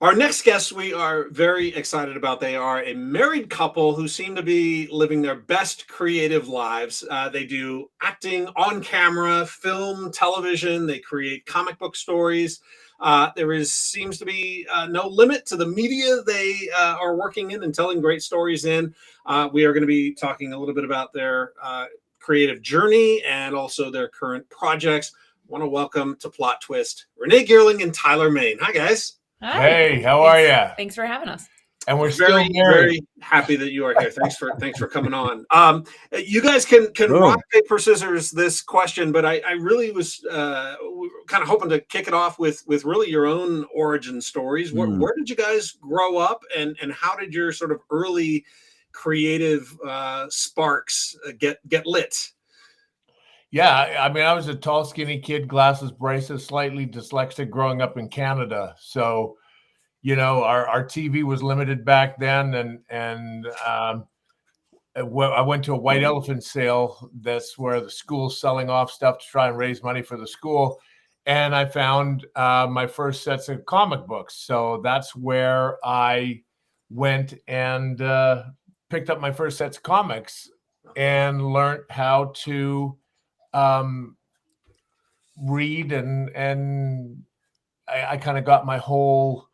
Our next guests we are very excited about. They are a married couple who seem to be living their best creative lives. They do acting on camera, film, television. They create comic book stories. Seems to be no limit to the media they are working in and telling great stories in. We are going to be talking a little bit about their creative journey and also their current projects. I want to welcome to Plot Twist Renae Geerling and Tyler Main. Hi, guys. Hi. Hey, how are you? Thanks for having us. And we're very, still married. Very happy that you are here. Thanks for coming on. You guys can rock, paper, scissors this question, but I really was kind of hoping to kick it off with really your own origin stories. Where did you guys grow up, and how did your sort of early creative sparks get lit? Yeah, I mean, I was a tall, skinny kid, glasses, braces, slightly dyslexic growing up in Canada. So, you know, our TV was limited back then. And I went to a white elephant sale. That's where the school's selling off stuff to try and raise money for the school. And I found my first sets of comic books. So that's where I went and picked up my first sets of comics and learned how to read, and I kind of got my whole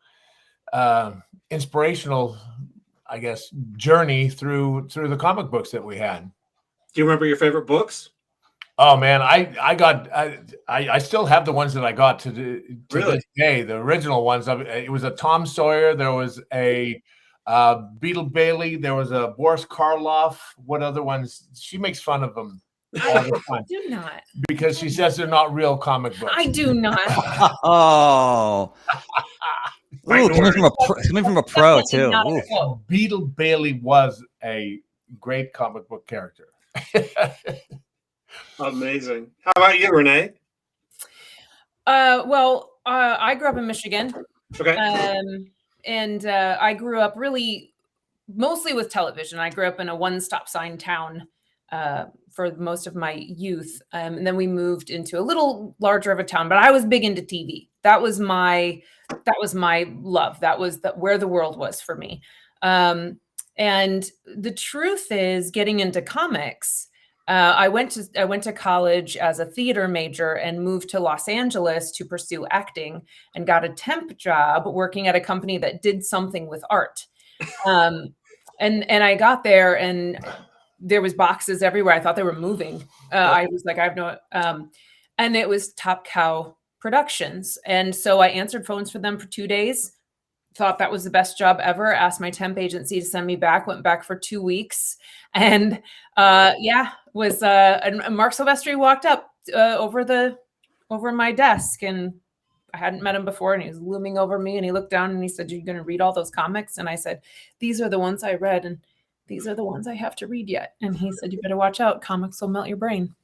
inspirational, I guess, journey through the comic books that we had. Do you remember your favorite books? Oh man, I still have the ones that I got to this day. The original ones. It was a Tom Sawyer. There was a Beetle Bailey. There was a Boris Karloff. What other ones? She makes fun of them all the time. I do not. Because she says they're not real comic books. I do not. Oh. Ooh, coming from a pro too. Beetle Bailey was a great comic book character. Amazing. How about you, Renae? I grew up in Michigan. Okay. And I grew up really mostly with television. I grew up in a one-stop sign town for most of my youth. And then we moved into a little larger of a town, but I was big into TV. That was my love. That was where the world was for me. And the truth is, getting into comics, I went to college as a theater major and moved to Los Angeles to pursue acting, and got a temp job working at a company that did something with art. And I got there, and there was boxes everywhere. I thought they were moving. I was like, I have no, and it was Top Cow Productions. And so I answered phones for them for 2 days, thought that was the best job ever, asked my temp agency to send me back, went back for 2 weeks. And and Mark Silvestri walked up over my desk, and I hadn't met him before, and he was looming over me, and he looked down and he said, "You're going to read all those comics?" And I said, "These are the ones I read, and these are the ones I have to read yet." And he said, "You better watch out. Comics will melt your brain."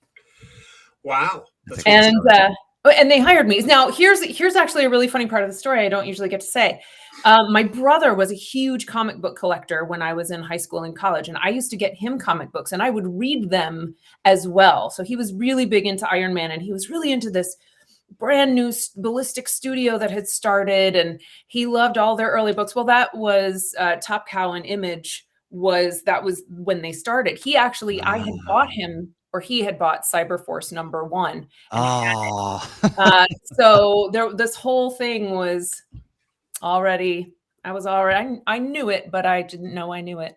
Wow. And they hired me. Now, here's actually a really funny part of the story I don't usually get to say. My brother was a huge comic book collector when I was in high school and college, and I used to get him comic books, and I would read them as well. So he was really big into Iron Man, and he was really into this brand new ballistic studio that had started, and he loved all their early books. Well, that was Top Cow and Image. That was when they started. I had bought him, or he had bought Cyberforce #1. So this whole thing was already, I knew it, but I didn't know I knew it.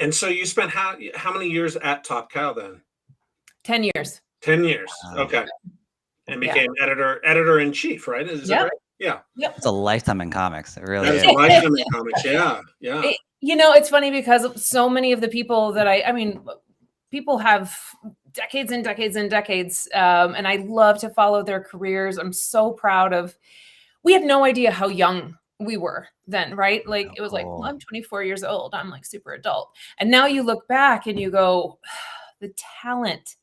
And so you spent how many years at Top Cow then? 10 years. 10 years. Okay. And became editor in chief, right? Is that right? Yeah. Yep. It's a lifetime in comics. It really is. It's a lifetime in comics. Yeah. Yeah. It's funny because so many of the people that people have decades and decades and decades. And I love to follow their careers. I'm so proud of, we had no idea how young we were then, right? Like it was like, well, I'm 24 years old. I'm like super adult. And now you look back and you go, the talent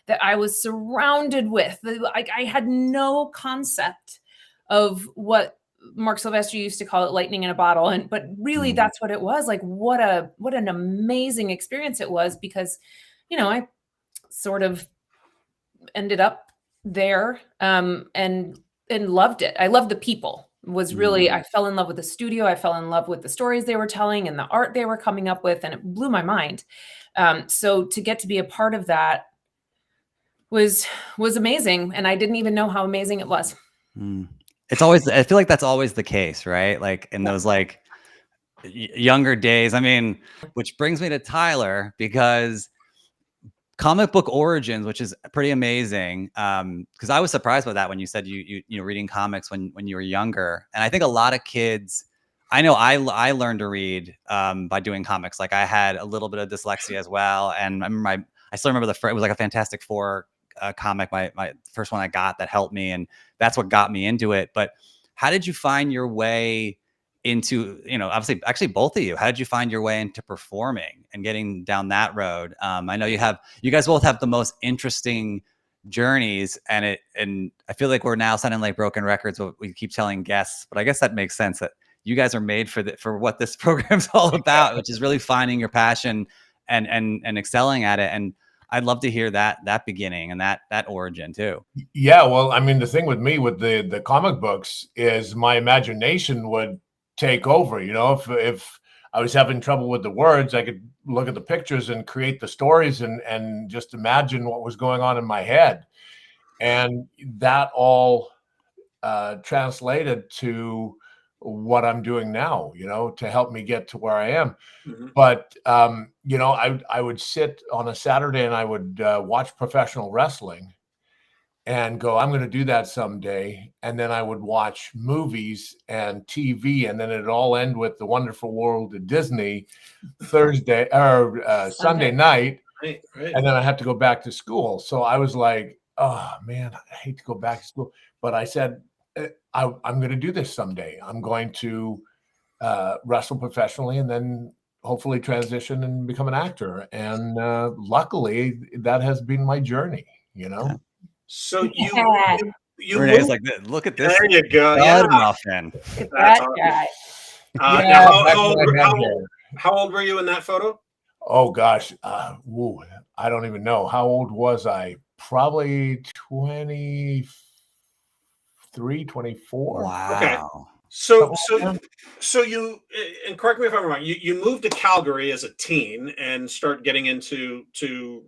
that I was surrounded with, like I had no concept of what Mark Silvestri used to call it, lightning in a bottle. But really that's what it was. Like what an amazing experience it was, because, I sort of ended up there and loved it. I loved the people. was really, I fell in love with the studio. I fell in love with the stories they were telling and the art they were coming up with, and it blew my mind. So to get to be a part of that was amazing, and I didn't even know how amazing it was. It's always, I feel like that's always the case, right? Like in those like younger days. I mean, which brings me to Tyler, because comic book origins, which is pretty amazing. Because I was surprised by that when you said you know, reading comics when you were younger. And I think a lot of kids, I know I learned to read by doing comics. Like I had a little bit of dyslexia as well, and I remember I still remember it was like a Fantastic Four comic, my first one I got, that helped me, and that's what got me into it. But how did you find your way into, you know, obviously, actually both of you, how did you find your way into performing and getting down that road? I know you guys both have the most interesting journeys, and I feel like we're now sounding like broken records, what we keep telling guests, but I guess that makes sense, that you guys are made for what this program's all about, which is really finding your passion and excelling at it. And I'd love to hear that beginning and that origin too. Yeah, well, I mean, the thing with me with the comic books is my imagination would take over. You know, if I was having trouble with the words, I could look at the pictures and create the stories and just imagine what was going on in my head. And that all translated to what I'm doing now, you know, to help me get to where I am. But, you know, I would sit on a Saturday and I would watch professional wrestling and go, I'm going to do that someday. And then I would watch movies and TV, and then it'd all end with The Wonderful World of Disney Thursday or Sunday night. Right. And then I had to go back to school. So I was like, oh man, I hate to go back to school. But I said, I'm going to do this someday. I'm going to wrestle professionally and then hopefully transition and become an actor. And luckily, that has been my journey, you know? So you Renee's like, look at this. There you go. Stud muffin. That guy. How old were you in that photo? Oh gosh, I don't even know. How old was I? Probably 23, 24. Wow. Okay. So you, and correct me if I'm wrong, you moved to Calgary as a teen and start getting into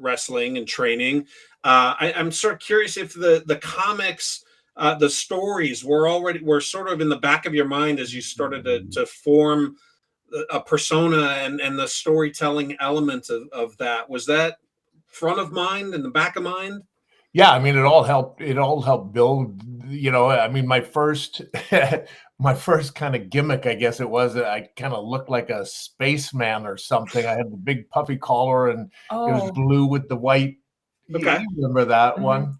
wrestling and training. I'm sort of curious if the comics, the stories were sort of in the back of your mind as you started to form a persona and the storytelling element of that. Was that front of mind and the back of mind? Yeah, I mean, it all helped build, you know, I mean, my first kind of gimmick, I guess it was, I kind of looked like a spaceman or something. I had the big puffy collar and it was blue with the white. Okay. You remember that one?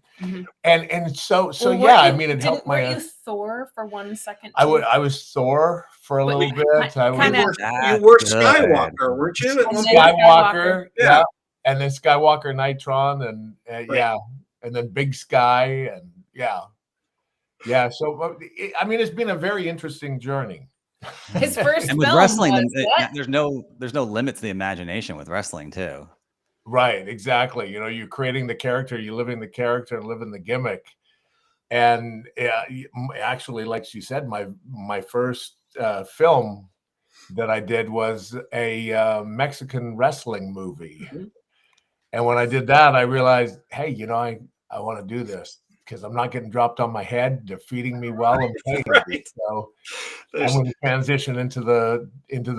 And so Well, yeah, I mean, it helped my. Were you Thor for 1 second? I was Thor for a little bit. You were Skywalker, weren't you? Skywalker, yeah. And then Skywalker Nitron, and yeah, and then Big Sky, and yeah. So I mean, it's been a very interesting journey. His first and with film wrestling, was there's no limit to the imagination with wrestling too. Right, exactly. You know, you're creating the character, you're living the character, and living the gimmick. And actually, like she said, my first film that I did was a Mexican wrestling movie. And when I did that, I realized, hey, you know, I want to do this because I'm not getting dropped on my head. They're feeding me well and paying me. So I'm going to transition into the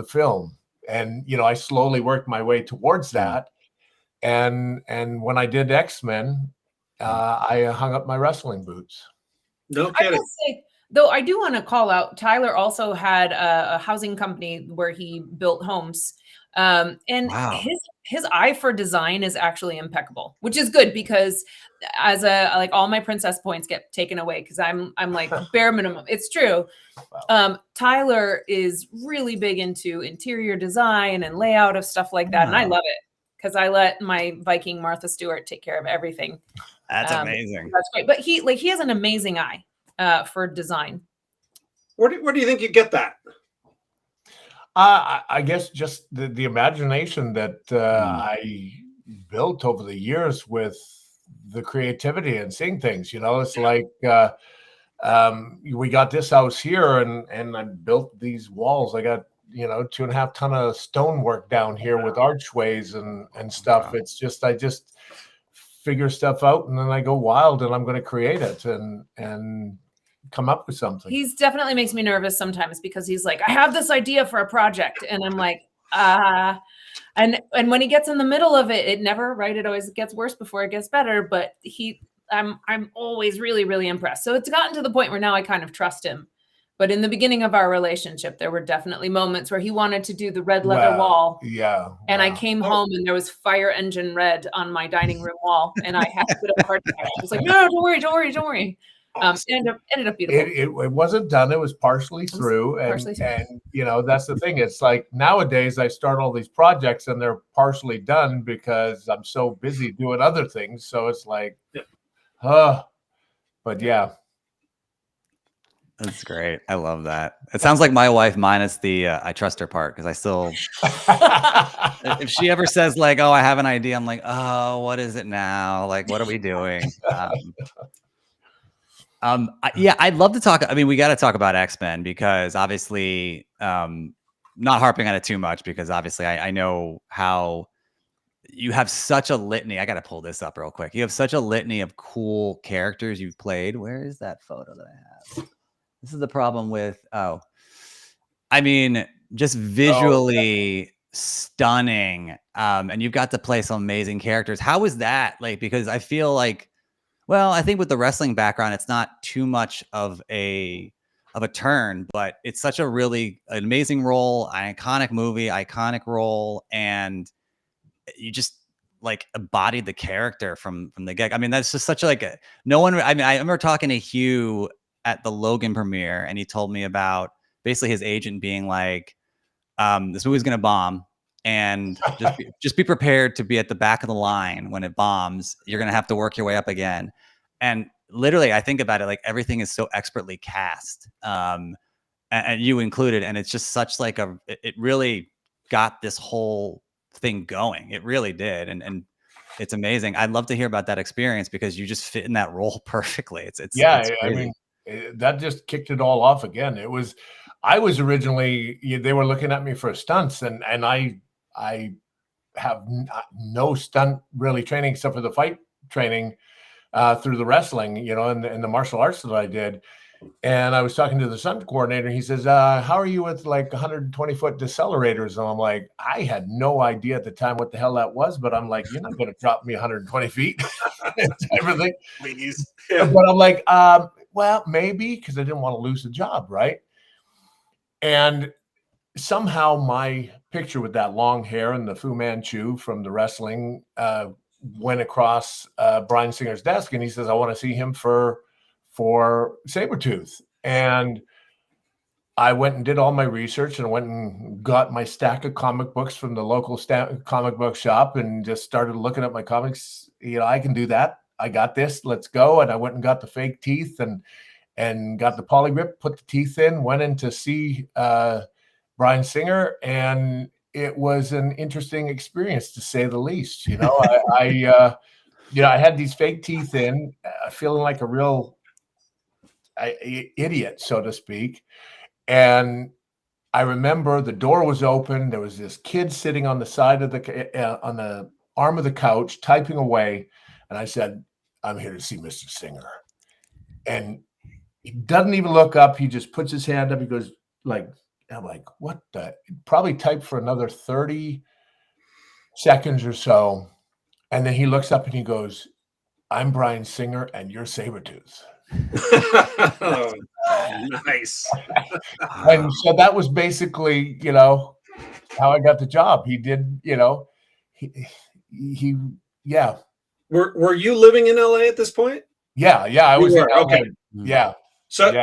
film. And, you know, I slowly worked my way towards that. And when I did X-Men, I hung up my wrestling boots. No kidding. I will say, though, I do want to call out, Tyler also had a housing company where he built homes. And his eye for design is actually impeccable, which is good because as like all my princess points get taken away because I'm like bare minimum. It's true. Tyler is really big into interior design and layout of stuff like that. And I love it because I let my Viking Martha Stewart take care of everything. That's amazing. That's great. But he has an amazing eye for design. Where do you think you get that? I guess just the imagination that I built over the years with the creativity and seeing things. You know, it's like we got this house here, and I built these walls. I got 2.5 ton of stonework down here with archways and stuff. It's just I just figure stuff out, and then I go wild, and I'm going to create it and come up with something. He's definitely makes me nervous sometimes because he's like, I have this idea for a project, and I'm like, and when he gets in the middle of it, it never, right? It always gets worse before it gets better. But I'm always really, really impressed. So it's gotten to the point where now I kind of trust him. But in the beginning of our relationship, there were definitely moments where he wanted to do the red leather wall. Yeah. And I came home and there was fire engine red on my dining room wall, and I had to put a heart attack. I was like, no, don't worry. Ended up beautiful. It wasn't done. It was partially through. And that's the thing. It's like nowadays I start all these projects and they're partially done because I'm so busy doing other things. So it's like, but yeah. That's great. I love that. It sounds like my wife minus the I trust her part, because I still if she ever says like, oh, I have an idea, I'm like, oh, what is it now? Like, what are we doing? Yeah, I'd love to talk. I mean, we got to talk about X-Men because obviously, not harping on it too much, because obviously I know how you have such a litany. I got to pull this up real quick. You have such a litany of cool characters you've played. Where is that photo that I have? This is the problem with, I mean, just visually stunning. And you've got to play some amazing characters. How was that? Like, because I feel like, well, I think with the wrestling background, it's not too much of a turn, but it's such a really amazing role, an iconic movie, iconic role, and you just like embodied the character from the get. I mean, that's just such like no one. I mean, I remember talking to Hugh at the Logan premiere, and he told me about basically his agent being like, "This movie's gonna bomb, and just be prepared to be at the back of the line when it bombs. You're gonna have to work your way up again." And literally, I think about it, like everything is so expertly cast, and you included, and it's just such like it really got this whole thing going. It really did, and it's amazing. I'd love to hear about that experience because you just fit in that role perfectly. It's I mean, that just kicked it all off again. I was originally, they were looking at me for stunts, and I have no stunt really training except for the fight training through the wrestling, and the martial arts that I did. And I was talking to the stunt coordinator. He says, how are you with like 120-foot decelerators? And I'm like, I had no idea at the time what the hell that was, but I'm like, you're not going to drop me 120 feet. Everything. Please. Yeah. But I'm like, well, maybe, because I didn't want to lose the job, right? And somehow my picture with that long hair and the Fu Manchu from the wrestling went across Bryan Singer's desk, and he says, I want to see him for Sabretooth. And I went and did all my research, and I went and got my stack of comic books from the local comic book shop and just started looking at my comics. I can do that. I got this. Let's go. And I went and got the fake teeth and got the polygrip, put the teeth in, went in to see Bryan Singer, and it was an interesting experience to say the least. I had these fake teeth in, feeling like a real idiot, so to speak. And I remember the door was open. There was this kid sitting on the side of on the arm of the couch typing away. And I said, I'm here to see Mr. Singer. And he doesn't even look up. He just puts his hand up. He goes like, I'm like, what the? Probably typed for another 30 seconds or so. And then he looks up and he goes, I'm Bryan Singer and you're Sabretooth. Oh, nice. And so that was basically, how I got the job. He did, he yeah. Were you living in LA at this point? Yeah, I was in LA. Okay. Yeah. So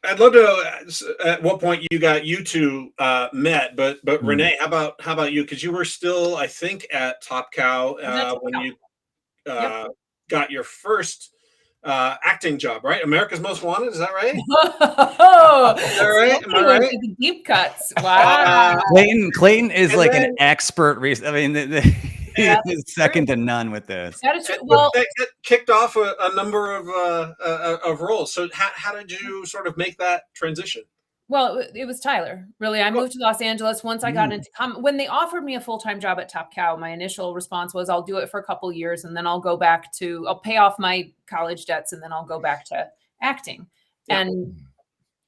I'd love to know at what point you two met, but Renae, how about you? Because you were still, I think, at Top Cow when you got your first acting job, right? America's Most Wanted, is that right? Oh, is that right? Am I right? The deep cuts. Wow. Clayton is like an expert. I mean, is second to none with this. That is true. And Well, that kicked off a number of roles. So how did you sort of make that transition? well, it was Tyler. Really, I moved to Los Angeles once I got into when they offered me a full-time job at Top Cow. My initial response was, "I'll do it for a couple years, and then I'll pay off my college debts, and then I'll go back to acting." Yeah. And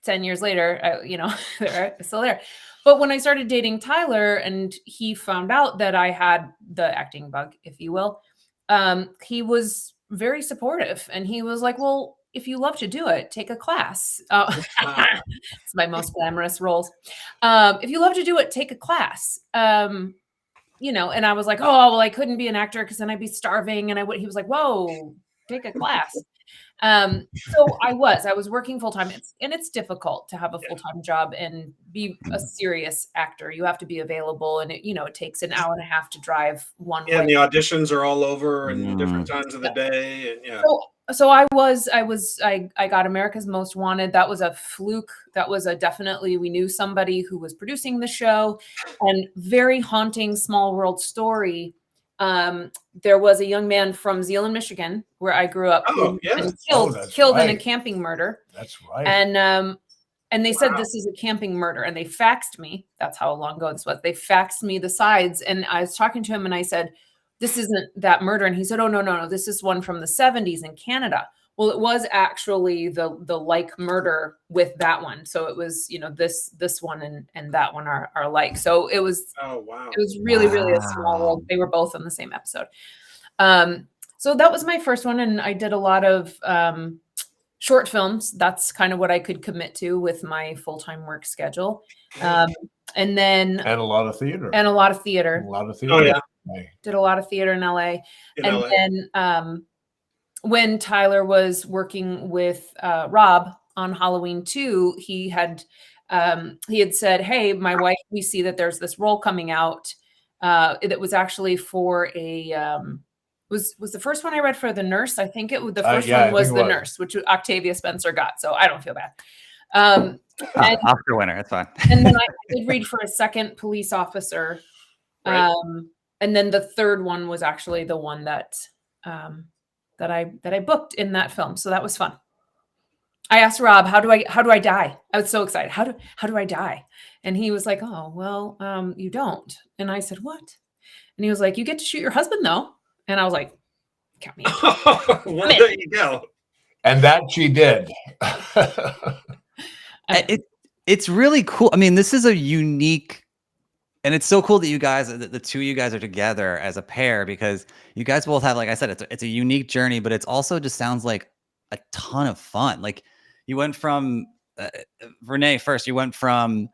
10 years later, they're still there. But when I started dating Tyler, and he found out that I had the acting bug, if you will, he was very supportive, and he was like, "Well, if you love to do it, take a class." It's my most glamorous roles. If you love to do it, take a class. And I was like, "Oh, well, I couldn't be an actor because then I'd be starving." And he was like, "Whoa, take a class." So I was working full time, and it's difficult to have a full time job and be a serious actor. You have to be available, and it takes an hour and a half to drive one way. And the auditions are all over and different times of the day. And yeah. So I got America's Most Wanted. That was a fluke. That was definitely, we knew somebody who was producing the show, and very haunting small world story. There was a young man from Zeeland, Michigan, where I grew up, Oh, yeah. and That's killed in a right. camping murder. That's right. And they said, Wow. this is a camping murder, and they faxed me. That's how long ago this was. They faxed me the sides, and I was talking to him, and I said, "This isn't that murder." And he said, "Oh, no, this is one from the 70s in Canada." Well, it was actually the like murder with that one. So it was, this one and that one are alike. So it was Oh, wow. it was really, really a small world. They were both on the same episode. So that was my first one, and I did a lot of short films. That's kind of what I could commit to with my full-time work schedule. And a lot of theater. And a lot of theater. A lot of theater. Oh, yeah. Did a lot of theater in LA. In LA. Then when Tyler was working with Rob on Halloween 2, he had said, "Hey, my wife, we see that there's this role coming out that was actually for a was the first one I read for the nurse. I think the first one was the nurse, which Octavia Spencer got. So I don't feel bad. Oscar winner, that's fine. And then I did read for a second police officer. Right. And then the third one was actually the one that I booked in that film. So that was fun. I asked Rob, how do I die? I was so excited. How do I die? And he was like, "Oh, well, you don't." And I said, "What?" And he was like, "You get to shoot your husband though." And I was like, "Count me in." Well, there you go. And that she did. It's really cool. I mean, this is a unique, and it's so cool that you guys, the two of you guys, are together as a pair, because you guys both have, like I said, it's a unique journey, but it's also just sounds like a ton of fun. Like you went from Renae first. You went from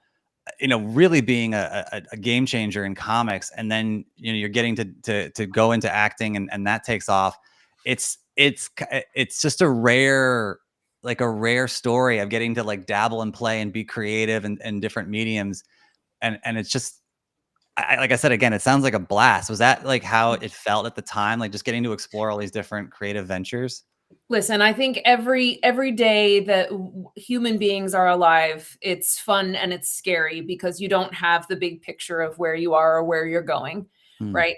really being a game changer in comics, and then you're getting to go into acting, and that takes off. It's just a rare story of getting to like dabble and play and be creative in different mediums, and it's just like I said again, it sounds like a blast. Was that like how it felt at the time, like just getting to explore all these different creative ventures? Listen, I think every day that human beings are alive, it's fun and it's scary because you don't have the big picture of where you are or where you're going, right?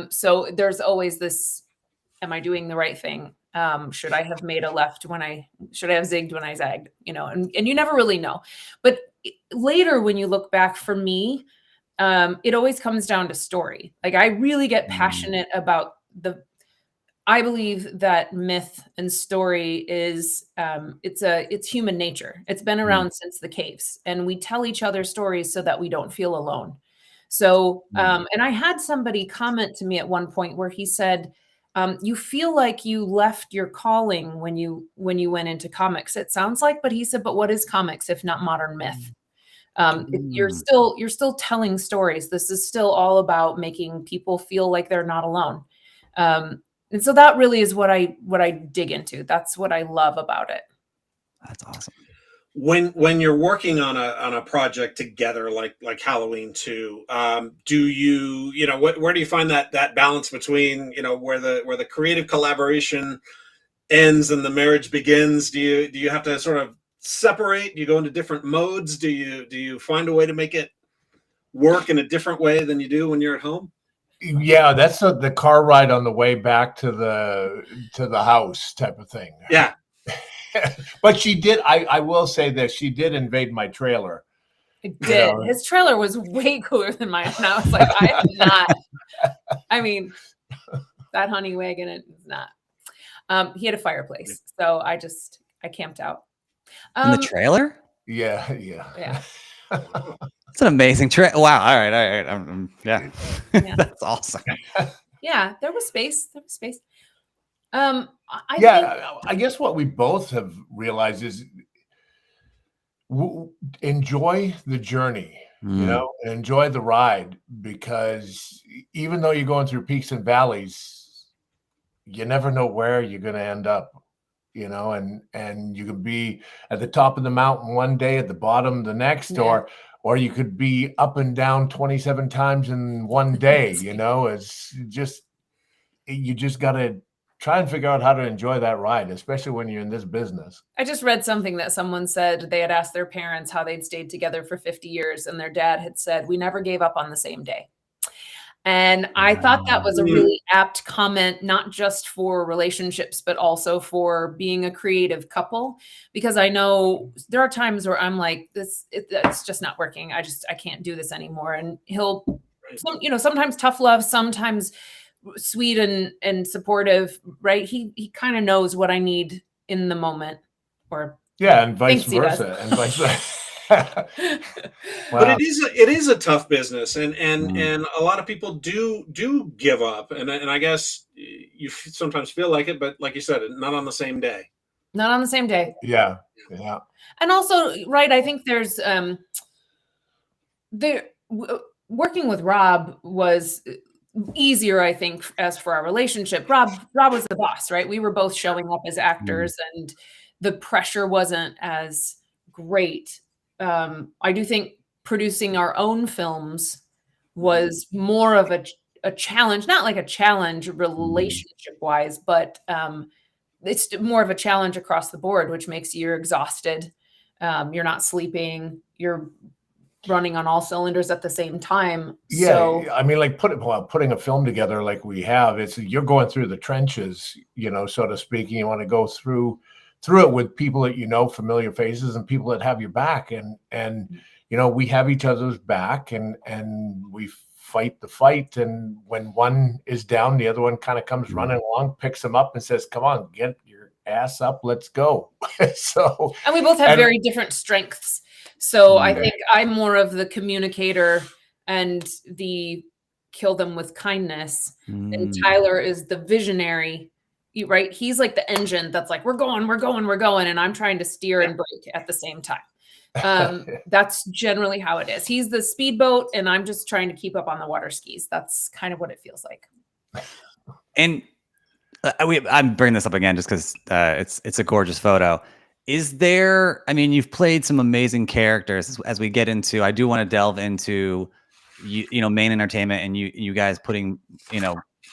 So there's always this, am I doing the right thing? Should I have made a left should I have zigged when I zagged? And you never really know. But later when you look back, for me, it always comes down to story. Like I really get passionate about I believe that myth and story is it's human nature. It's been around since the caves, and we tell each other stories so that we don't feel alone. So, and I had somebody comment to me at one point where he said, "You feel like you left your calling when you went into comics." It sounds like, but he said, "But what is comics if not modern myth?" You're still telling stories. This is still all about making people feel like they're not alone. And so that really is what I dig into. That's what I love about it. That's awesome. When you're working on a project together, like Halloween 2, do you where do you find that balance between where the creative collaboration ends and the marriage begins? Do you have to sort of separate? Do you go into different modes? Do you find a way to make it work in a different way than you do when you're at home? Yeah, that's the car ride on the way back to the house type of thing. Yeah. But she did. I will say that she did invade my trailer. It did. His trailer was way cooler than mine, and I was like, I am not. I mean, that honey wagon is not. He had a fireplace, so I camped out. In the trailer? Yeah. It's an amazing trailer. Wow. All right. Yeah. That's awesome. Yeah, there was space. I guess what we both have realized is enjoy the journey, enjoy the ride, because even though you're going through peaks and valleys, you never know where you're going to end up, and you could be at the top of the mountain one day, at the bottom the next, or you could be up and down 27 times in one day. It's just, you just got to try and figure out how to enjoy that ride, especially when you're in this business. I just read something that someone said they had asked their parents how they'd stayed together for 50 years, and their dad had said, "We never gave up on the same day." And I thought that was a really apt comment, not just for relationships, but also for being a creative couple, because I know there are times where I'm like, it's just not working. I can't do this anymore. And he'll, sometimes tough love, sometimes sweet and supportive, right? He kind of knows what I need in the moment, or and vice versa. Wow. But it is a tough business, and a lot of people do give up, and I guess you sometimes feel like it, but like you said, not on the same day. Not on the same day. Yeah. And also, right, I think there's working with Rob was easier, I think, as for our relationship. Rob was the boss, right? We were both showing up as actors, and the pressure wasn't as great. I do think producing our own films was more of a challenge, not like a challenge relationship wise, but it's more of a challenge across the board, which makes you're exhausted. You're not sleeping. You're running on all cylinders at the same time. Yeah, so, I mean, like putting a film together like we have, you're going through the trenches, so to speak. And you want to go through it with people that familiar faces and people that have your back, and we have each other's back, and we fight the fight. And when one is down, the other one kind of comes running along, picks them up, and says, "Come on, get your ass up, let's go." and we both have very different strengths. So I think I'm more of the communicator and the kill them with kindness, and Tyler is the visionary. Right? He's like the engine that's like, we're going. And I'm trying to steer and brake at the same time. That's generally how it is. He's the speedboat, and I'm just trying to keep up on the water skis. That's kind of what it feels like. And I'm bringing this up again just because it's a gorgeous photo. Is there, I mean, you've played some amazing characters. As we get into, I do want to delve into, main entertainment, and you guys putting,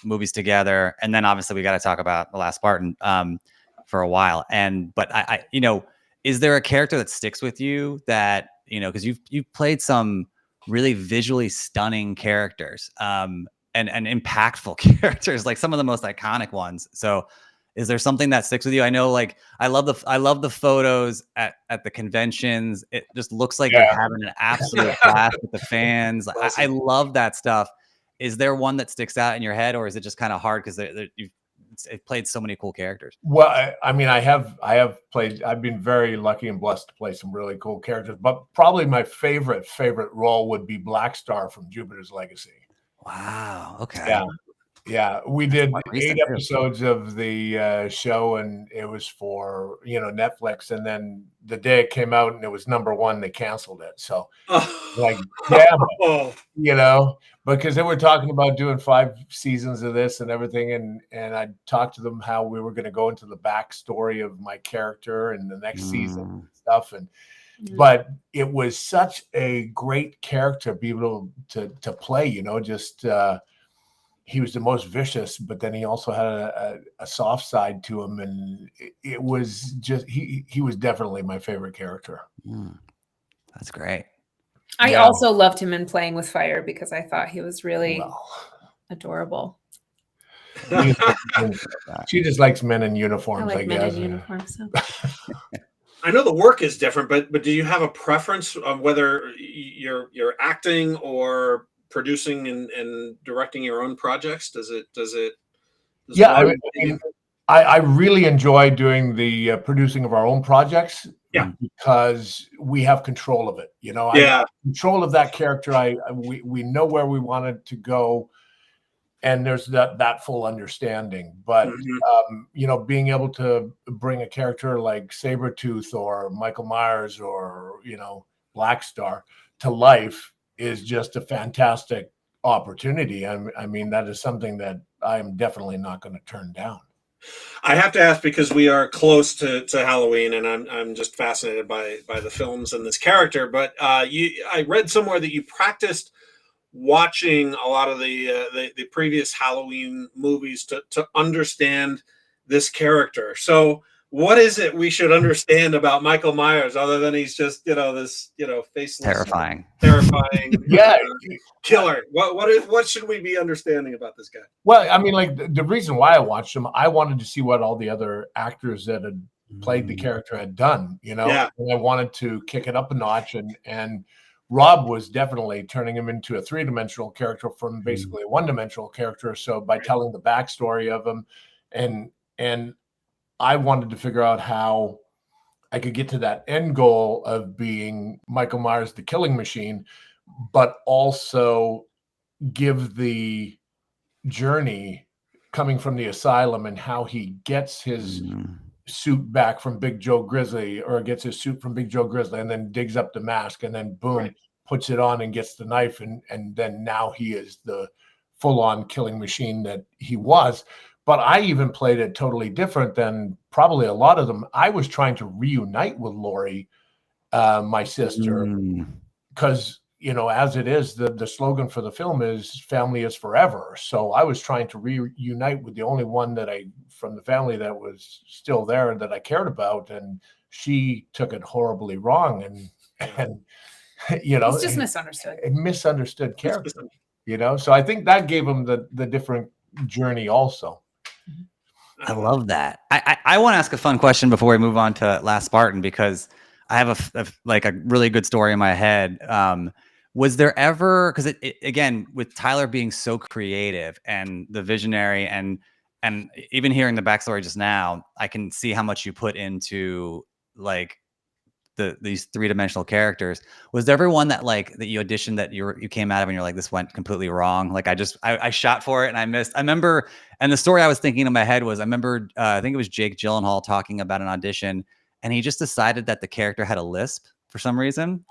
movies together. And then obviously we got to talk about The Last Spartan for a while. But I is there a character that sticks with you that, because you've played some really visually stunning characters and impactful characters, like some of the most iconic ones. So is there something that sticks with you? I know, like, I love the photos at the conventions. It just looks like you're having an absolute blast with the fans. I love that stuff. Is there one that sticks out in your head, or is it just kind of hard because you've played so many cool characters? Well, I mean, I have played. I've been very lucky and blessed to play some really cool characters, but probably my favorite role would be Black Star from Jupiter's Legacy. Wow. Okay. Yeah, we did 8 episodes of the show, and it was for Netflix. And then the day it came out and it was #1, they canceled it. So, because they were talking about doing 5 seasons of this and everything, and I talked to them how we were going to go into the backstory of my character and the next season and stuff, but it was such a great character to be able to play. He was the most vicious, but then he also had a soft side to him, and it was just he was definitely my favorite character. That's great. I also loved him in Playing with Fire because I thought he was really adorable. She just likes men in I uniforms, like I men guess. in uniforms. So. I know the work is different, but do you have a preference of whether you're acting or producing and directing your own projects? Does Yeah, one I really enjoy doing the producing of our own projects. Yeah. Because we have control of it. You know, I got control of that character. We know where we want it to go, and there's that full understanding. But you know, being able to bring a character like Sabretooth or Michael Myers or, you know, Black Star to life is just a fantastic opportunity. I mean, that is something that I'm definitely not going to turn down. I have to ask because we are close to Halloween, and I'm just fascinated by the films and this character. But I read somewhere that you practiced watching a lot of the previous Halloween movies to understand this character. So what is it we should understand about Michael Myers other than he's just, you know, this, you know, faceless, Terrifying killer? What should we be understanding about this guy? Well, I mean, like the reason why I watched him, I wanted to see what all the other actors that had played the character had done, you know. Yeah. And I wanted to kick it up a notch, and Rob was definitely turning him into a three-dimensional character from basically a one-dimensional character. So by telling the backstory of him, and I wanted to figure out how I could get to that end goal of being Michael Myers, the killing machine, but also give the journey coming from the asylum and how he gets his suit back from Big Joe Grizzly, or gets his suit from Big Joe Grizzly, and then digs up the mask, and then boom, puts it on and gets the knife, and then now he is the full-on killing machine that he was. But I even played it totally different than probably a lot of them. I was trying to reunite with Lori, my sister, because, you know, as it is, the slogan for the film is "Family is forever." So I was trying to reunite with the only one that from the family that was still there and that I cared about, and she took it horribly wrong, and you know, it's just misunderstood. A misunderstood character, you know. So I think that gave him the different journey also. I love that. I want to ask a fun question before we move on to Last Spartan, because I have a really good story in my head. Was there ever, because it again, with Tyler being so creative and the visionary, and even hearing the backstory just now, I can see how much you put into like these three-dimensional characters. Was there ever one that you auditioned that you came out of and you're like, this went completely wrong? Like I shot for it and I missed. I remember, and the story I was thinking in my head was, I remember I think it was Jake Gyllenhaal talking about an audition, and he just decided that the character had a lisp for some reason.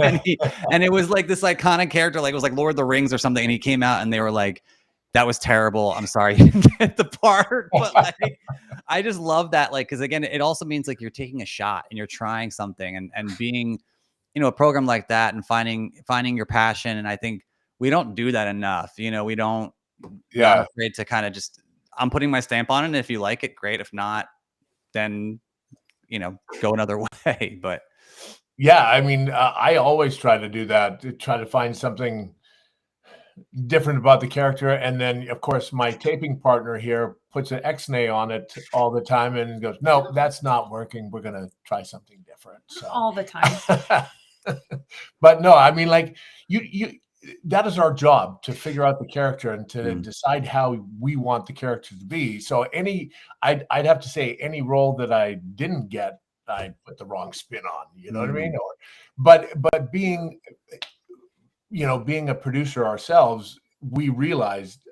and it was like this iconic character, like it was like Lord of the Rings or something, and he came out and they were like, that was terrible, I'm sorry you didn't get the part. But like, I just love that, like, because again, it also means like you're taking a shot and you're trying something, and being, you know, a program like that and finding your passion. And I think we don't do that enough. You know, we don't. We're not afraid to kind of just, I'm putting my stamp on it, and if you like it, great. If not, then, you know, go another way. But yeah, I mean, I always try to do that, to try to find something different about the character. And then of course my taping partner here puts an X-nay on it all the time and goes, no, that's not working, we're gonna try something different. So all the time. But no, I mean, like you that is our job, to figure out the character and to decide how we want the character to be. So I'd have to say any role that I didn't get, I put the wrong spin on, you know what I mean? But being, you know, being a producer ourselves, we realized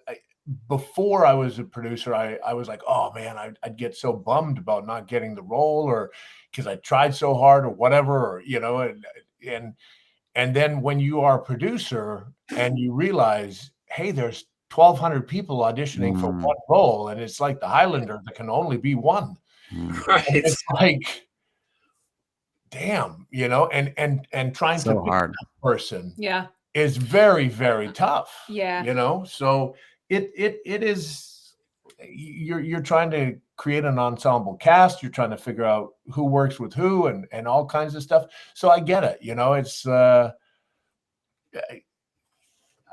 before I was a producer, I was like, oh man, I'd get so bummed about not getting the role, or because I tried so hard or whatever, or, you know, and then when you are a producer and you realize, hey, there's 1,200 people auditioning for one role, and it's like the Highlander, there can only be one. Right. It's like, damn, you know, and trying so to pick hard that person. Yeah. Is very, very tough. Yeah. You know, so it is, you're trying to create an ensemble cast, you're trying to figure out who works with who, and all kinds of stuff. So I get it, you know, it's I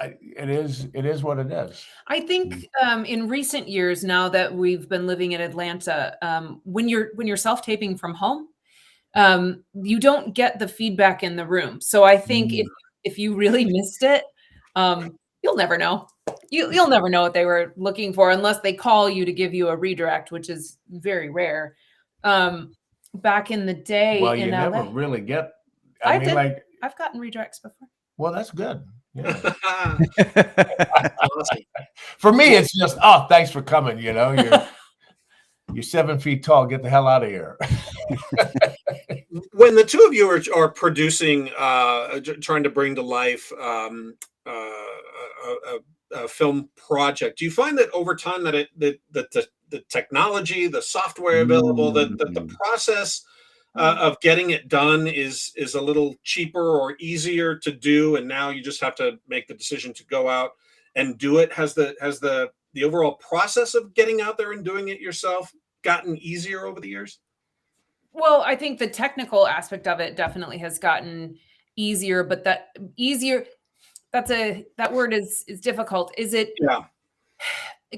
it is what it is. I think in recent years, now that we've been living in Atlanta, when you're self-taping from home, you don't get the feedback in the room. So I think if you really missed it, you'll never know. You'll never know what they were looking for unless they call you to give you a redirect, which is very rare. Back in the day, Well, in you LA, never really get. I've gotten redirects before. Well, that's good. Yeah. Awesome. For me, it's just, oh, thanks for coming. You know, you're 7 feet tall. Get the hell out of here. When the two of you are producing, trying to bring to life a film project, do you find that over time that the technology, the software available, that the process of getting it done is a little cheaper or easier to do, and now you just have to make the decision to go out and do it? Has the overall process of getting out there and doing it yourself gotten easier over the years? Well, I think the technical aspect of it definitely has gotten easier, but that word is difficult. Is it? Yeah.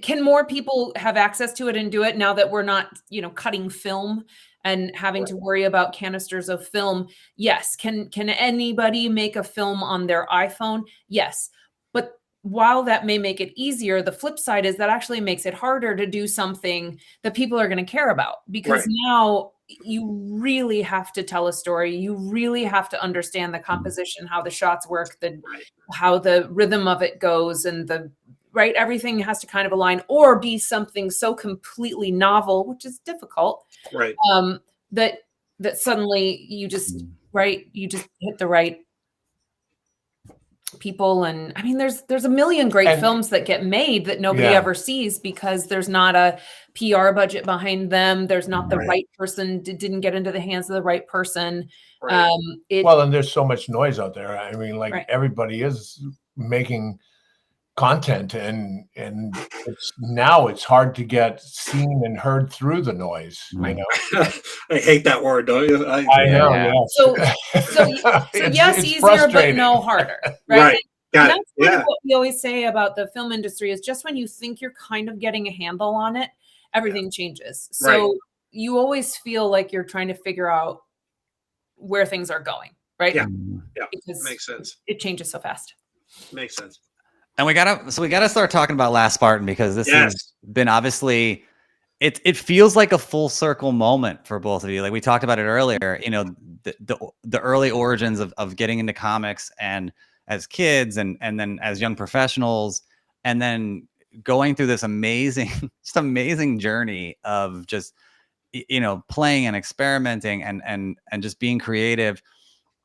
Can more people have access to it and do it now that we're not, cutting film and having to worry about canisters of film? Yes. Can anybody make a film on their iPhone? Yes. But while that may make it easier, the flip side is that actually makes it harder to do something that people are going to care about, because now you really have to tell a story. You really have to understand the composition, how the shots work, how the rhythm of it goes, and everything has to kind of align, or be something so completely novel, which is difficult. Right. That suddenly you just hit the right people. And I mean, there's a million great films that get made that nobody ever sees because there's not a PR budget behind them. There's not the right person, didn't get into the hands of the right person. Right. And there's so much noise out there. I mean, everybody is making content, and it's hard to get seen and heard through the noise. I know. I hate that word, don't you? I know. Yeah. So yes, it's easier, but no harder. Right. And that's kind of what we always say about the film industry, is just when you think you're kind of getting a handle on it, everything changes. So you always feel like you're trying to figure out where things are going, right? Yeah. Because makes sense. It changes so fast. Makes sense. And we gotta start talking about Last Spartan, because this has been obviously, it feels like a full circle moment for both of you. Like we talked about it earlier, the early origins of getting into comics, and as kids, and then as young professionals, and then going through this amazing journey of just playing and experimenting and just being creative.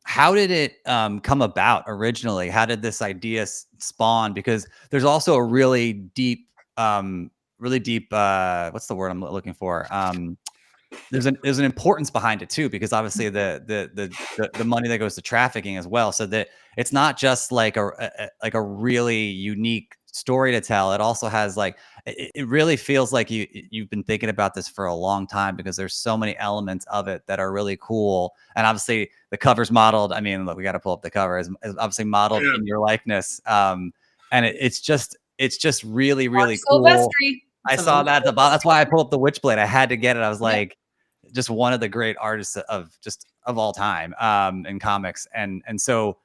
How did it come about originally? How did this idea spawn? Because there's also a really deep, what's the word I'm looking for? There's an importance behind it too, because obviously the money that goes to trafficking as well. So that it's not just like a really unique story to tell. It also has it really feels like you've been thinking about this for a long time, because there's so many elements of it that are really cool. And obviously the cover's modeled. I mean, look, we got to pull up the cover. Is obviously modeled in your likeness. And it's just really, really cool. I saw that at the bottom. That's why I pulled up the Witchblade. I had to get it. I was like, just one of the great artists of all time in comics. And so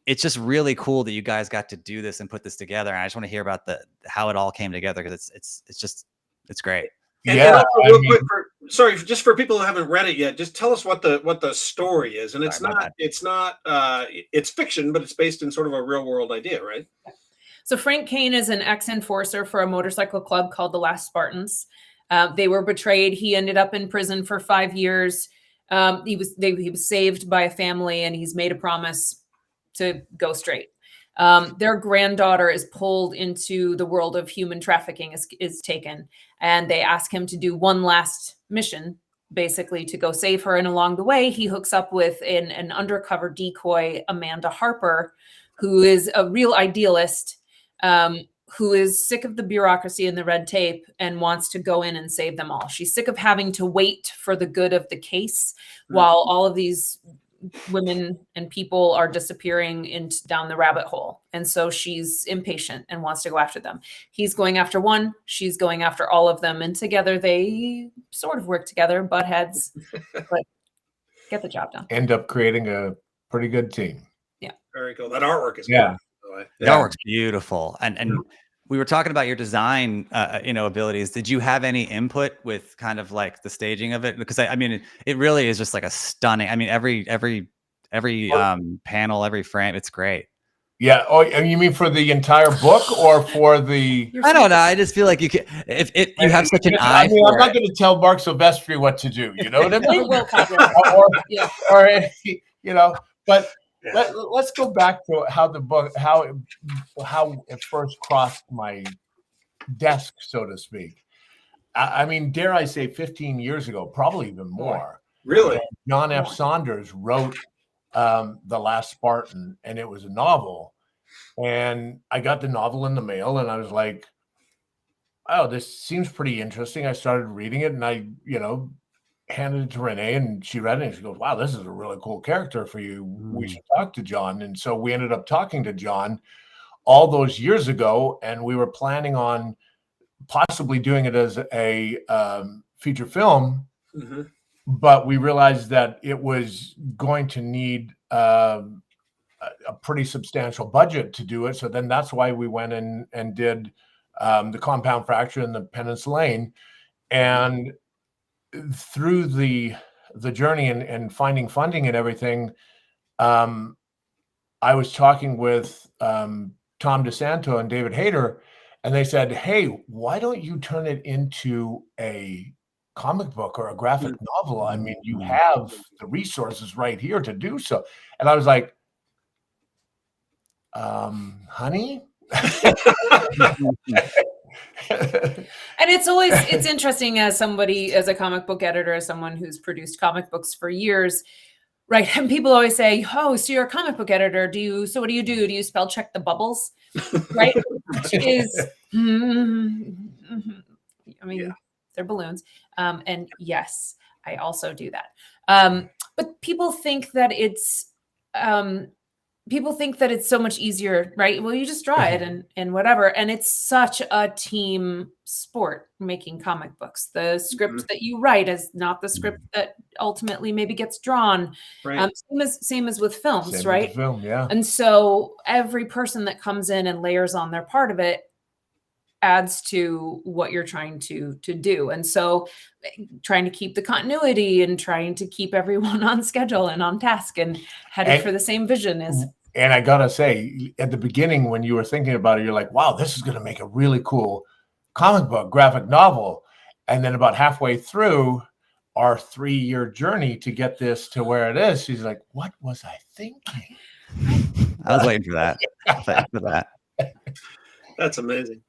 it's just really cool that you guys got to do this and put this together. And I just want to hear about how it all came together, because it's great. And also, real quick, just for people who haven't read it yet, just tell us what the story is. And it's fiction, but it's based in sort of a real world idea, right? So Frank Kane is an ex-enforcer for a motorcycle club called the Last Spartans. They were betrayed. He ended up in prison for 5 years. He was saved by a family, and he's made a promise to go straight. Their granddaughter is pulled into the world of human trafficking, is taken, and they ask him to do one last mission, basically to go save her. And along the way, he hooks up with an undercover decoy, Amanda Harper, who is a real idealist, who is sick of the bureaucracy and the red tape and wants to go in and save them all. She's sick of having to wait for the good of the case while all of these women and people are disappearing down the rabbit hole. And so she's impatient and wants to go after them. He's going after one, she's going after all of them. And together they sort of work together, butt heads, but get the job done. End up creating a pretty good team. Very cool. That artwork is Yeah. good. The artwork's beautiful. And we were talking about your design, abilities. Did you have any input with kind of like the staging of it? Because I mean, it really is just like a stunning. I mean, every panel, every frame, it's great. Yeah. Oh, and you mean for the entire book or for the? I don't know. I just feel like you can, if you have such an eye. I mean, I'm not going to tell Mark Silvestri what to do. You know what I mean? or you know, but. Yeah. Let's go back to how the book, how it first crossed my desk, so to speak. I mean, dare I say 15 years ago, probably even more. Really? John F. Saunders wrote The Last Spartan, and it was a novel. And I got the novel in the mail, and I was like, oh, this seems pretty interesting. I started reading it, and I, handed it to Renae, and she read it, and she goes, wow, this is a really cool character for you. We should talk to John. And so we ended up talking to John all those years ago, and we were planning on possibly doing it as a feature film, but we realized that it was going to need a pretty substantial budget to do it. So then that's why we went in and did the Compound Fracture and the Penance Lane. And through the journey and finding funding and everything, I was talking with Tom DeSanto and David Hayter, and they said, hey, why don't you turn it into a comic book or a graphic novel? I mean, you have the resources right here to do so. And I was like, honey? And it's interesting as a comic book editor, as someone who's produced comic books for years, right? And people always say, oh, so you're a comic book editor. So what do you do? Do you spell check the bubbles? Right? Which is, I mean, they're balloons. And yes, I also do that. But people think that it's so much easier, right? Well, you just draw it and whatever. And it's such a team sport making comic books. The script that you write is not the script that ultimately maybe gets drawn. Right. Same as with films, right? With film, yeah. And so every person that comes in and layers on their part of it adds to what you're trying to do. And so trying to keep the continuity and trying to keep everyone on schedule and on task and headed for the same vision is. And I gotta say, at the beginning, when you were thinking about it, you're like, wow, this is going to make a really cool comic book, graphic novel. And then about halfway through our 3-year journey to get this to where it is, she's like, what was I thinking? I was waiting for that. That's amazing.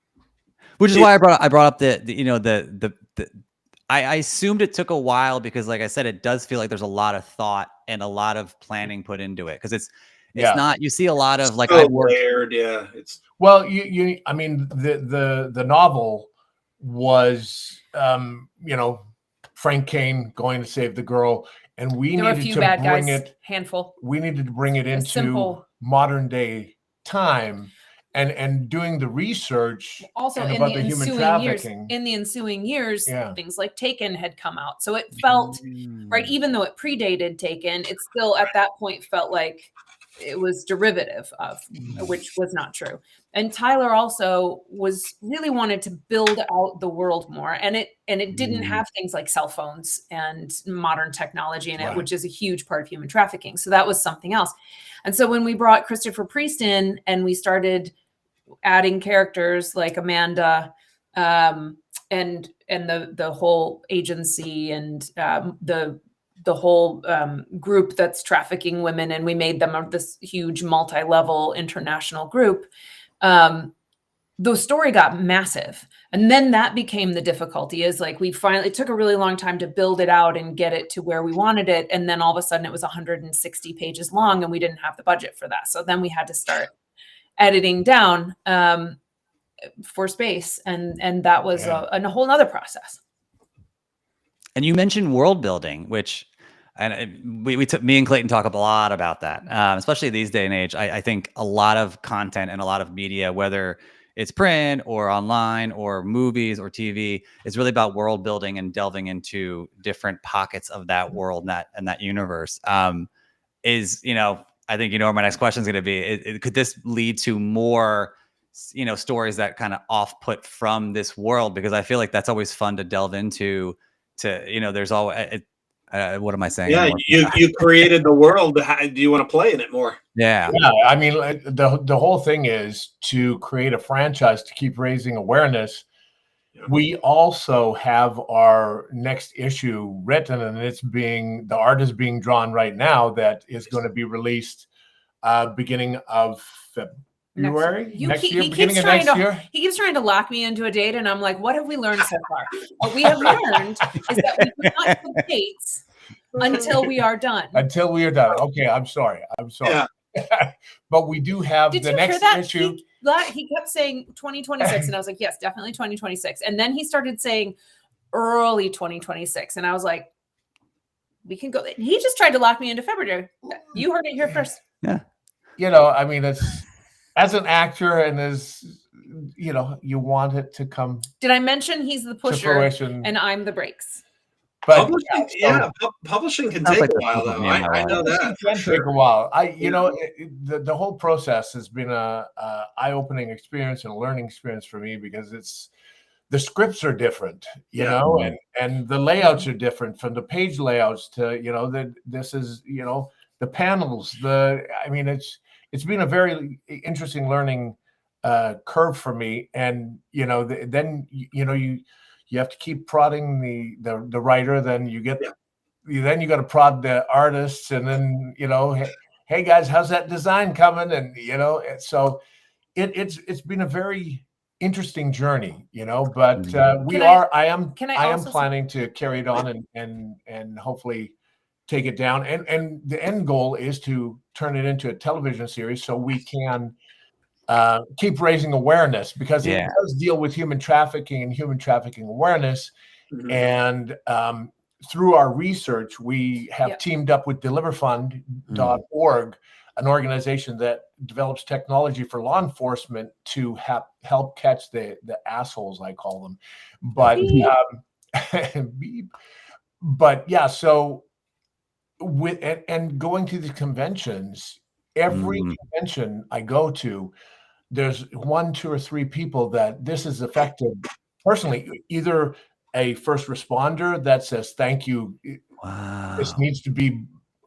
Which is why I brought up I assumed it took a while because, like I said, it does feel like there's a lot of thought and a lot of planning put into it, because it's not, you see a lot of like layered. Yeah, it's well, I mean, the novel was Frank Kane going to save the girl, and we needed to bring it handful. We needed to bring it into modern day time. And doing the research also about the human trafficking. In the ensuing years, things like Taken had come out. So it felt, right, even though it predated Taken, it still at that point felt like it was derivative of, which was not true. And Tyler also really wanted to build out the world more. And it didn't have things like cell phones and modern technology in it, which is a huge part of human trafficking. So that was something else. And so when we brought Christopher Priest in and we started adding characters like Amanda and the whole agency and the whole group that's trafficking women, and we made them this huge multi-level international group, the story got massive. And then that became the difficulty, is like it took a really long time to build it out and get it to where we wanted it. And then all of a sudden it was 160 pages long and we didn't have the budget for that. So then we had to start editing down for space. And that was a whole nother process. And you mentioned world building, which we took, me and Clayton talk up a lot about that, especially these day and age. I think a lot of content and a lot of media, whether it's print or online or movies or TV, is really about world building and delving into different pockets of that world and that universe. I think where my next question is going to be. Could this lead to more, stories that kind of off-put from this world? Because I feel like that's always fun to delve into. There's always. What am I saying? Yeah, you created the world. Do you want to play in it more? Yeah. I mean, the whole thing is to create a franchise to keep raising awareness. Yeah. We also have our next issue written, and the art is being drawn right now. That is going to be released beginning of February next year. Beginning of next year. He keeps trying to lock me into a date, and I'm like, what have we learned so far? What we have learned is that we do not put dates until we are done. Until we are done. Okay, I'm sorry. Yeah. But we do have the next issue. He kept saying 2026, and I was like, yes, definitely 2026. And then he started saying early 2026, and I was like, we can go. He just tried to lock me into February. You heard it here first. Yeah. I mean, it's, as an actor, and as you want it to come. Did I mention he's the pusher and I'm the brakes? But publishing can take a while, though. I know that. It can take a while. The whole process has been a eye-opening experience and a learning experience for me, because the scripts are different, and the layouts are different, from the page layouts to this is the panels. It's been a very interesting learning curve for me, and then you have to keep prodding the writer. Then you got to prod the artists, and then hey guys, how's that design coming? And so it's been a very interesting journey, but I am planning to carry it on and hopefully take it down, and the end goal is to turn it into a television series, so we can keep raising awareness, because it does deal with human trafficking and human trafficking awareness. Mm-hmm. And through our research, we have teamed up with deliverfund.org, an organization that develops technology for law enforcement to help catch the assholes, I call them. But but yeah, so with and going to the conventions, every convention I go to, there's 1, 2, or 3 people that this is affected personally. Either a first responder that says, thank you, this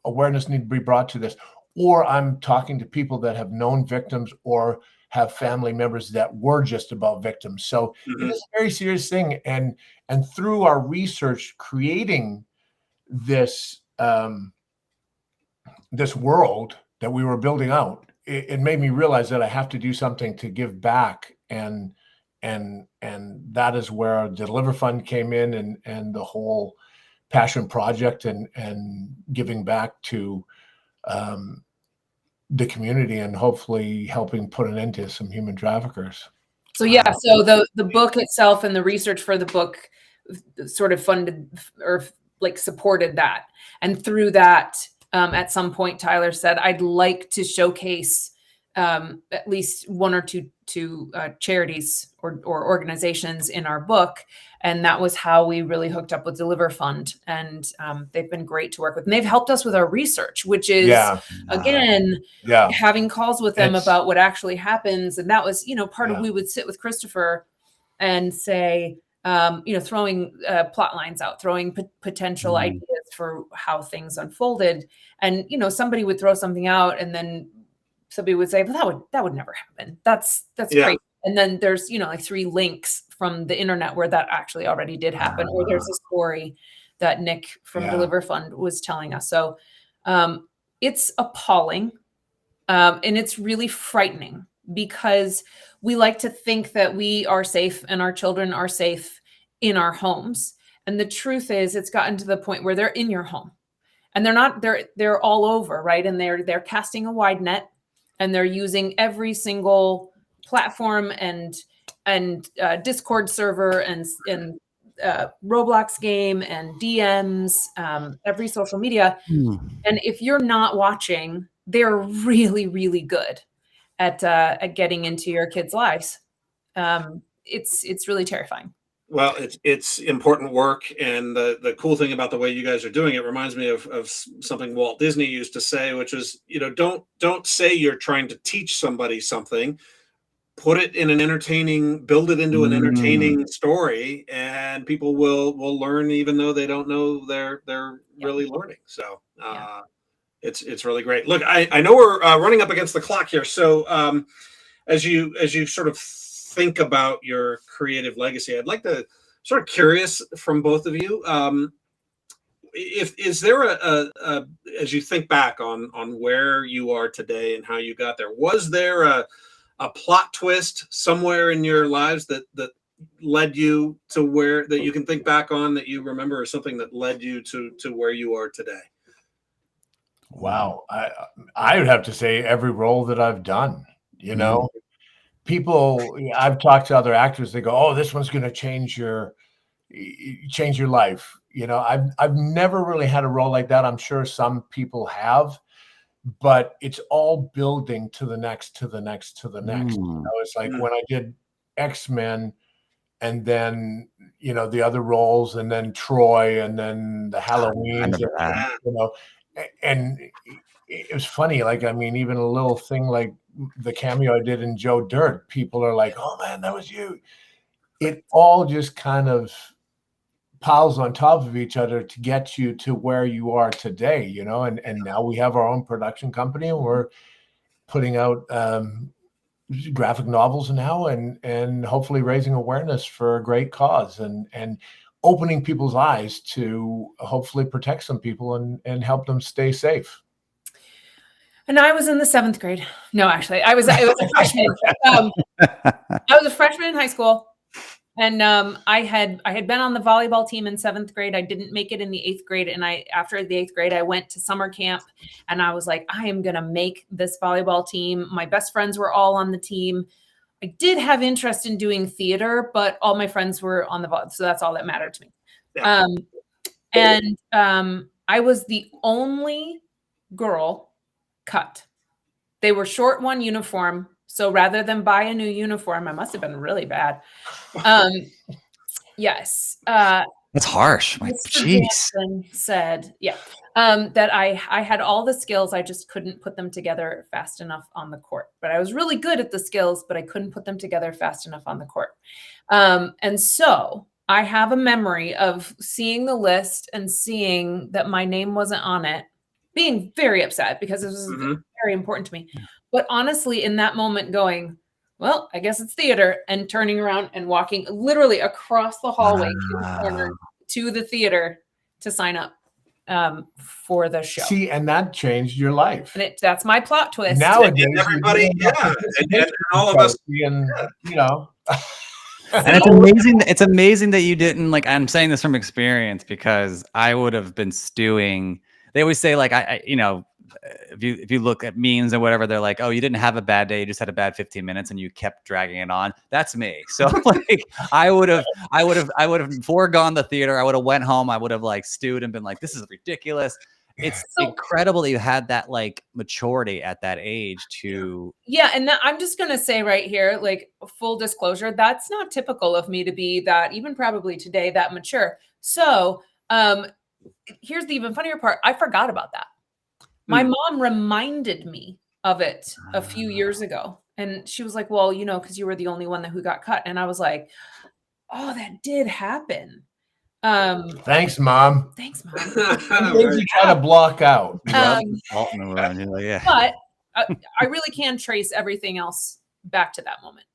awareness needs to be brought to this, or I'm talking to people that have known victims or have family members that were just about victims. So it is a very serious thing, and through our research creating this this world that we were building out, it made me realize that I have to do something to give back, and that is where the Deliver Fund came in, and the whole passion project, and giving back to the community, and hopefully helping put an end to some human traffickers. So so the book itself and the research for the book sort of funded or supported that, and through that, at some point, Tyler said, I'd like to showcase at least 1 or 2 charities or organizations in our book. And that was how we really hooked up with Deliver Fund. And they've been great to work with. And they've helped us with our research, which is, again, having calls with them about what actually happens. And that was, part of, we would sit with Christopher and say, throwing plot lines out, throwing potential ideas for how things unfolded. And, somebody would throw something out, and then somebody would say, well, that would never happen. That's crazy. And then there's, 3 links from the internet where that actually already did happen. Or there's a story that Nick from Deliver Fund was telling us. So it's appalling. And it's really frightening, because we like to think that we are safe and our children are safe in our homes. And the truth is, it's gotten to the point where they're in your home, and they're all over, right? And they're casting a wide net, and they're using every single platform and Discord server and Roblox game and DMs, every social media. And if you're not watching, they're really, really good at getting into your kids' lives. It's really terrifying. Well, it's important work, and the cool thing about the way you guys are doing it reminds me of something Walt Disney used to say, which is, don't say you're trying to teach somebody something. Put it in an entertaining, build it into an entertaining story, and people will learn even though they don't know they're really learning. So it's really great. Look, I know we're running up against the clock here, so as you sort of think about your creative legacy, I'd like to sort of curious from both of you. Is there a as you think back on where you are today and how you got there, was there a plot twist somewhere in your lives that led you to where that you can think back on that you remember, or something that led you to where you are today? Wow. I would have to say every role that I've done, people, I've talked to other actors, they go, oh, this one's going to change your life. I've never really had a role like that. I'm sure some people have, but it's all building to the next, to the next, to the next. It's like when I did X-Men, and then, the other roles, and then Troy, and then the Halloween, and it was funny. Like, I mean, even a little thing like the cameo I did in Joe Dirt, people are like, oh man, that was you. It all just kind of piles on top of each other to get you to where you are today, and now we have our own production company, and we're putting out graphic novels now, and hopefully raising awareness for a great cause, and opening people's eyes to hopefully protect some people and help them stay safe. And I was in the 7th grade. No, actually, I was a freshman. I was a freshman in high school, and I had been on the volleyball team in 7th grade. I didn't make it in the 8th grade, and after the 8th grade, I went to summer camp, and I was like, I am gonna make this volleyball team. My best friends were all on the team. I did have interest in doing theater, but all my friends were on the volleyball, so that's all that mattered to me. Yeah. I was the only girl cut. They were short one uniform. So rather than buy a new uniform, I must have been really bad. Yes. That's harsh. Jeez. Said, that I had all the skills. I just couldn't put them together fast enough on the court. But I was really good at the skills, but I couldn't put them together fast enough on the court. And so I have a memory of seeing the list and seeing that my name wasn't on it, being very upset because it was very important to me. But honestly, in that moment going, well, I guess it's theater, and turning around and walking literally across the hallway to the theater to sign up for the show. See, and that changed your life. And that's my plot twist. Nowadays, everybody, and all of us, And it's amazing. It's amazing that you didn't, like, I'm saying this from experience, because I would have been stewing. They always say, like, if you look at memes and whatever, they're like, oh, you didn't have a bad day, you just had a bad 15 minutes and you kept dragging it on. That's me. So like I would have foregone the theater. I would have went home. I would have like stewed and been like, this is ridiculous. It's incredible that you had that like maturity at that age to. Yeah. And I'm just going to say right here, like full disclosure, that's not typical of me to be that, even probably today, that mature. So here's the even funnier part. I forgot about that. My mom reminded me of it a few years ago. And she was like, well, because you were the only one who got cut. And I was like, oh, that did happen. Thanks, Mom. Thanks, Mom. Things you try to block out. But I really can trace everything else back to that moment.